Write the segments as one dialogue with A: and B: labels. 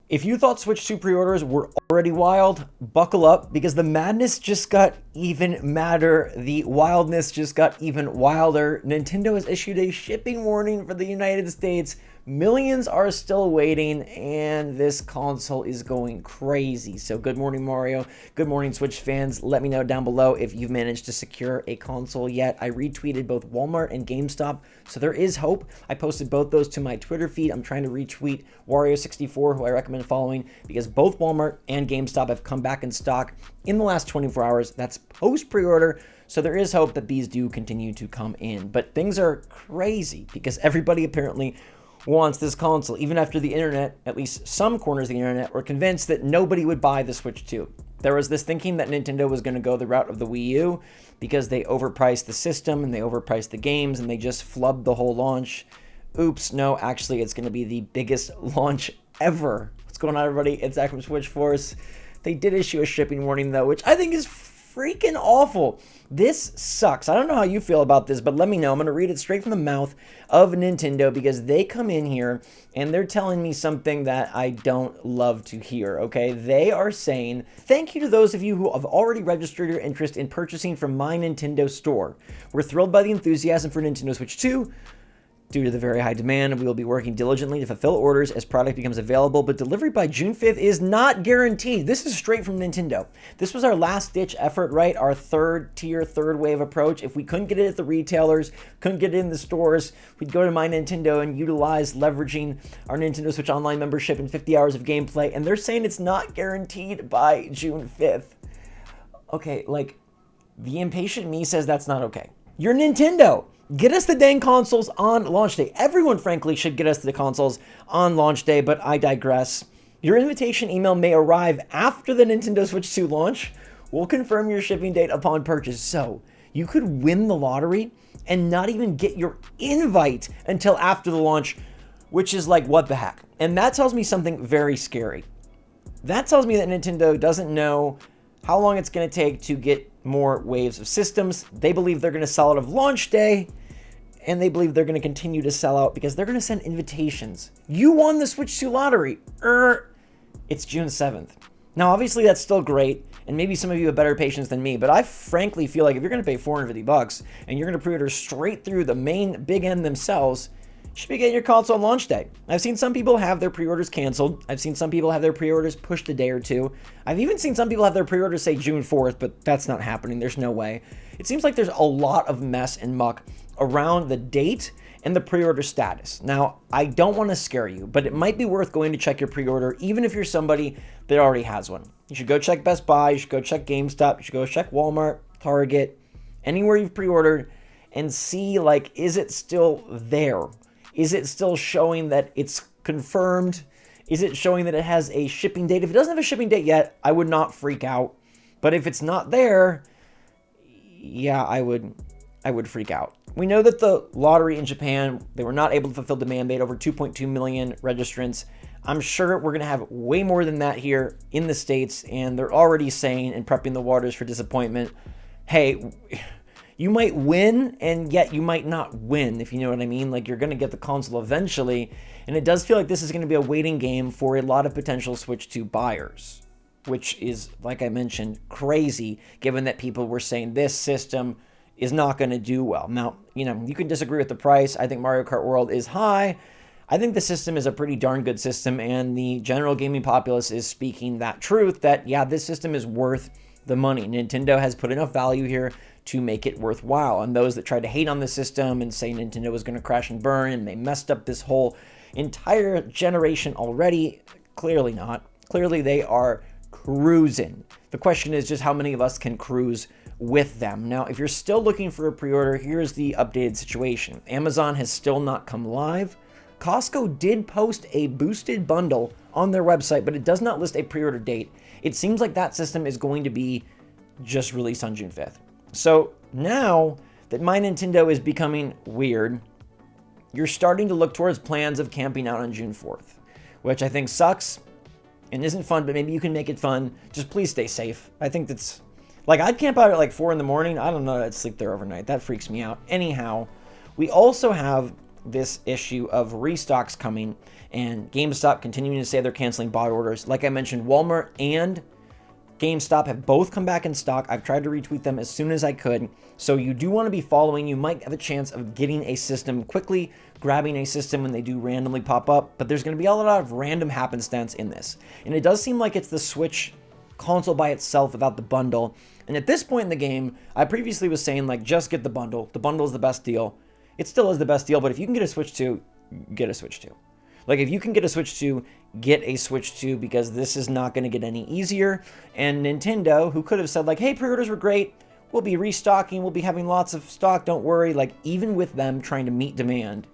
A: If you thought Switch 2 pre-orders were already wild, buckle up because the madness just got even madder. The wildness just got even wilder. Nintendo has issued a shipping warning for the United States. Millions are still waiting, and this console is going crazy. So good morning, Mario. Good morning, Switch fans. Let me know down below if you've managed to secure a console yet. I retweeted both Walmart and GameStop, so there is hope. I posted both those to my Twitter feed. I'm trying to retweet Wario64, who I recommend following, because both Walmart and GameStop have come back in stock in the last 24 hours. That's post pre-order. So there is hope that these do continue to come in. But things are crazy because everybody apparently wants this console, even after the internet, at least some corners of the internet, were convinced that nobody would buy the Switch 2. There was this thinking that Nintendo was going to go the route of the Wii U because they overpriced the system and they overpriced the games and they just flubbed the whole launch. Oops, no, actually it's going to be the biggest launch ever. What's going on, everybody? It's Zach from SwitchForce. They did issue a shipping warning though, which I think is freaking awful. This sucks. I don't know how you feel about this, but let me know. I'm going to read it straight from the mouth of Nintendo because they come in here and they're telling me something that I don't love to hear, okay? They are saying, thank you to those of you who have already registered your interest in purchasing from my Nintendo store. We're thrilled by the enthusiasm for Nintendo Switch 2. Due to the very high demand, we will be working diligently to fulfill orders as product becomes available, but delivery by June 5th is not guaranteed. This is straight from Nintendo. This was our last-ditch effort, right? Our third-tier, third-wave approach. If we couldn't get it at the retailers, couldn't get it in the stores, we'd go to My Nintendo and utilize leveraging our Nintendo Switch Online membership and 50 hours of gameplay, and they're saying it's not guaranteed by June 5th. Okay, like, the impatient me says that's not okay. You're Nintendo. Get us the dang consoles on launch day. Everyone, frankly, should get us the consoles on launch day, but I digress. Your invitation email may arrive after the Nintendo Switch 2 launch. We'll confirm your shipping date upon purchase. So, you could win the lottery and not even get your invite until after the launch, which is like, what the heck? And that tells me something very scary. That tells me that Nintendo doesn't know how long it's going to take to get more waves of systems. They believe they're going to sell out of launch day, and they believe they're going to continue to sell out because they're going to send invitations. You won the Switch 2 lottery. It's June 7th. Now, obviously, that's still great, and maybe some of you have better patience than me, but I frankly feel like if you're going to pay $450 and you're going to pre-order straight through the main big end themselves, you should be getting your console on launch day. I've seen some people have their pre-orders canceled. I've seen some people have their pre-orders pushed a day or two. I've even seen some people have their pre-orders say June 4th, but that's not happening. There's no way. It seems like there's a lot of mess and muck around the date and the pre-order status. Now, I don't want to scare you, but it might be worth going to check your pre-order, even if you're somebody that already has one. You should go check Best Buy, you should go check GameStop, you should go check Walmart, Target, anywhere you've pre-ordered, and see, like, is it still there? Is it still showing that it's confirmed? Is it showing that it has a shipping date? If it doesn't have a shipping date yet, I would not freak out. But if it's not there, yeah, I would freak out. We know that the lottery in Japan, they were not able to fulfill demand. They had over 2.2 million registrants. I'm sure we're going to have way more than that here in the States, and they're already saying and prepping the waters for disappointment. Hey, you might win, and yet you might not win, if you know what I mean. Like, you're going to get the console eventually, and it does feel like this is going to be a waiting game for a lot of potential Switch 2 buyers, which is, like I mentioned, crazy, given that people were saying this system is not going to do well. Now, you know, you can disagree with the price. I think Mario Kart World is high. I think the system is a pretty darn good system, and the general gaming populace is speaking that truth that, yeah, this system is worth the money. Nintendo has put enough value here to make it worthwhile. And those that try to hate on the system and say Nintendo was going to crash and burn and they messed up this whole entire generation already, clearly not. Clearly they are cruising. The question is just how many of us can cruise with them. Now, if you're still looking for a pre-order, here's the updated situation. Amazon has still not come live. Costco did post a boosted bundle on their website, but it does not list a pre-order date. It seems like that system is going to be just released on June 5th. So now that My Nintendo is becoming weird, you're starting to look towards plans of camping out on June 4th, which I think sucks and isn't fun, but maybe you can make it fun. Just please stay safe. I think that's, like, I'd camp out at like 4 in the morning. I don't know, I'd sleep there overnight. That freaks me out. Anyhow, we also have this issue of restocks coming and GameStop continuing to say they're canceling bot orders. Like I mentioned, Walmart and GameStop have both come back in stock. I've tried to retweet them as soon as I could. So you do want to be following. You might have a chance of getting a system quickly, grabbing a system when they do randomly pop up. But there's going to be a lot of random happenstance in this. And it does seem like it's the Switch console by itself without the bundle. And at this point in the game, I previously was saying, like, just get the bundle. The bundle is the best deal. It still is the best deal, but if you can get a Switch 2, get a Switch 2. Like, if you can get a Switch 2, get a Switch 2, because this is not going to get any easier. And Nintendo, who could have said, like, hey, pre-orders were great, we'll be restocking, we'll be having lots of stock, don't worry. Like, even with them trying to meet demand,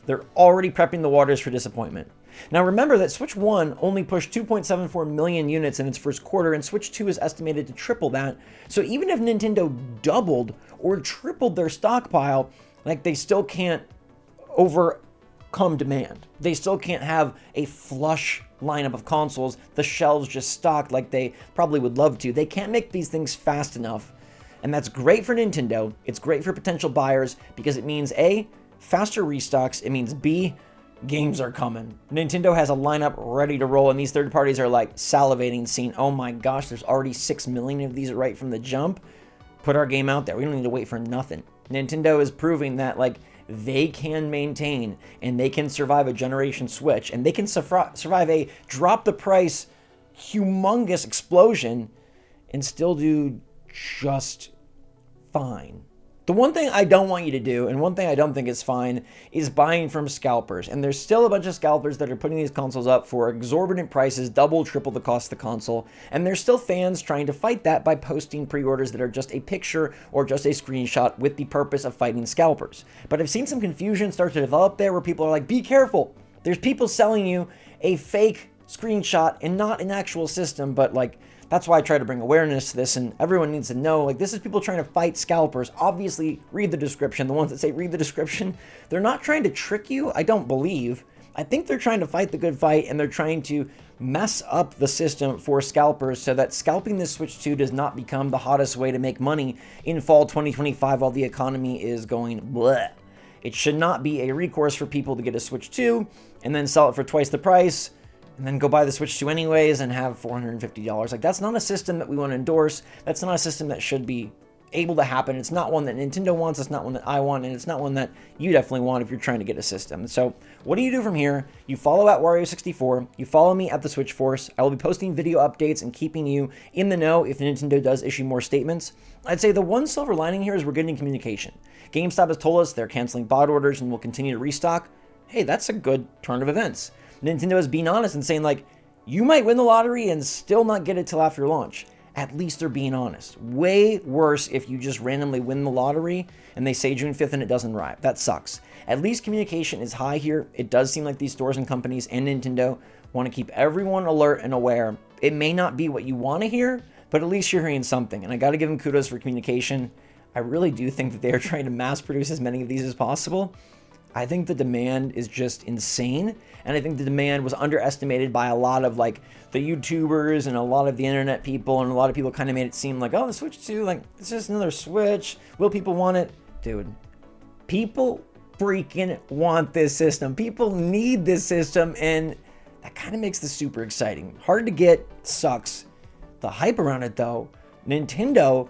A: they're already prepping the waters for disappointment. Now, remember that Switch 1 only pushed 2.74 million units in its first quarter, and Switch 2 is estimated to triple that. So even if Nintendo doubled or tripled their stockpile, like, they still can't overcome demand. They still can't have a flush lineup of consoles, the shelves just stocked like they probably would love to. They can't make these things fast enough. And that's great for Nintendo. It's great for potential buyers because it means A, faster restocks. It means B, games are coming. Nintendo has a lineup ready to roll, and these third parties are like salivating, seeing, oh my gosh, there's already 6 million of these right from the jump. Put our game out there. We don't need to wait for nothing. Nintendo is proving that, like, they can maintain and they can survive a generation switch, and they can survive a drop the price humongous explosion and still do just fine. The one thing I don't want you to do, and one thing I don't think is fine, is buying from scalpers. And there's still a bunch of scalpers that are putting these consoles up for exorbitant prices, double, triple the cost of the console. And there's still fans trying to fight that by posting pre-orders that are just a picture or just a screenshot with the purpose of fighting scalpers. But I've seen some confusion start to develop there where people are like, be careful. There's people selling you a fake screenshot and not an actual system, but like, that's why I try to bring awareness to this, and everyone needs to know, like, this is people trying to fight scalpers. Obviously, read the description. The ones that say read the description, they're not trying to trick you, I don't believe. I think they're trying to fight the good fight, and they're trying to mess up the system for scalpers so that scalping this Switch 2 does not become the hottest way to make money in fall 2025 while the economy is going bleh. It should not be a recourse for people to get a Switch 2 and then sell it for twice the price, and then go buy the Switch 2 anyways and have $450. Like, that's not a system that we want to endorse. That's not a system that should be able to happen. It's not one that Nintendo wants. It's not one that I want. And it's not one that you definitely want if you're trying to get a system. So what do you do from here? You follow at Wario64. You follow me at the SwitchForce. I will be posting video updates and keeping you in the know if Nintendo does issue more statements. I'd say the one silver lining here is we're getting communication. GameStop has told us they're canceling bot orders and will continue to restock. Hey, that's a good turn of events. Nintendo is being honest and saying, like, you might win the lottery and still not get it till after launch. At least they're being honest. Way worse if you just randomly win the lottery and they say June 5th and it doesn't arrive. That sucks. At least communication is high here. It does seem like these stores and companies and Nintendo want to keep everyone alert and aware. It may not be what you want to hear, but at least you're hearing something. And I got to give them kudos for communication. I really do think that they are trying to mass produce as many of these as possible. I think the demand is just insane, and I think the demand was underestimated by a lot of, like, the YouTubers and a lot of the internet people, and a lot of people kind of made it seem like, oh, the Switch 2, like, it's just another Switch. Will people want it? Dude, people freaking want this system. People need this system, and that kind of makes this super exciting. Hard to get, sucks. The hype around it, though, Nintendo,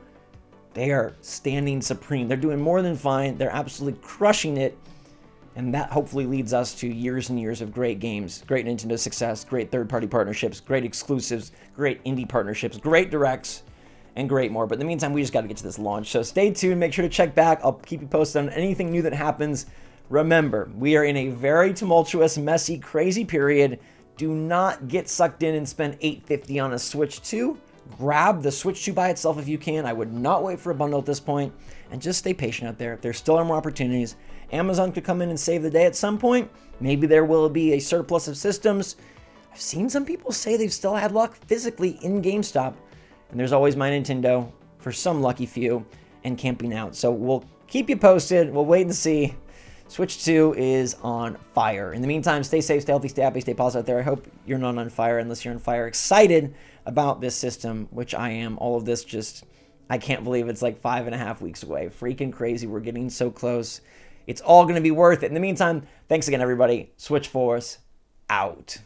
A: they are standing supreme. They're doing more than fine. They're absolutely crushing it. And that hopefully leads us to years and years of great games, great Nintendo success, great third-party partnerships, great exclusives, great indie partnerships, great directs, and great more. But in the meantime, we just got to get to this launch. So stay tuned. Make sure to check back. I'll keep you posted on anything new that happens. Remember, we are in a very tumultuous, messy, crazy period. Do not get sucked in and spend $850 on a Switch 2. Grab the Switch 2 by itself if you can. I would not wait for a bundle at this point. And just stay patient out there. There still are more opportunities. Amazon could come in and save the day at some point. Maybe there will be a surplus of systems. I've seen some people say they've still had luck physically in GameStop. And there's always my Nintendo for some lucky few and camping out. So we'll keep you posted. We'll wait and see. Switch 2 is on fire. In the meantime, stay safe, stay healthy, stay happy, stay positive out there. I hope you're not on fire unless you're on fire. Excited about this system, which I am. All of this just, I can't believe it's like 5.5 weeks away. Freaking crazy. We're getting so close. It's all going to be worth it. In the meantime, thanks again, everybody. SwitchForce out.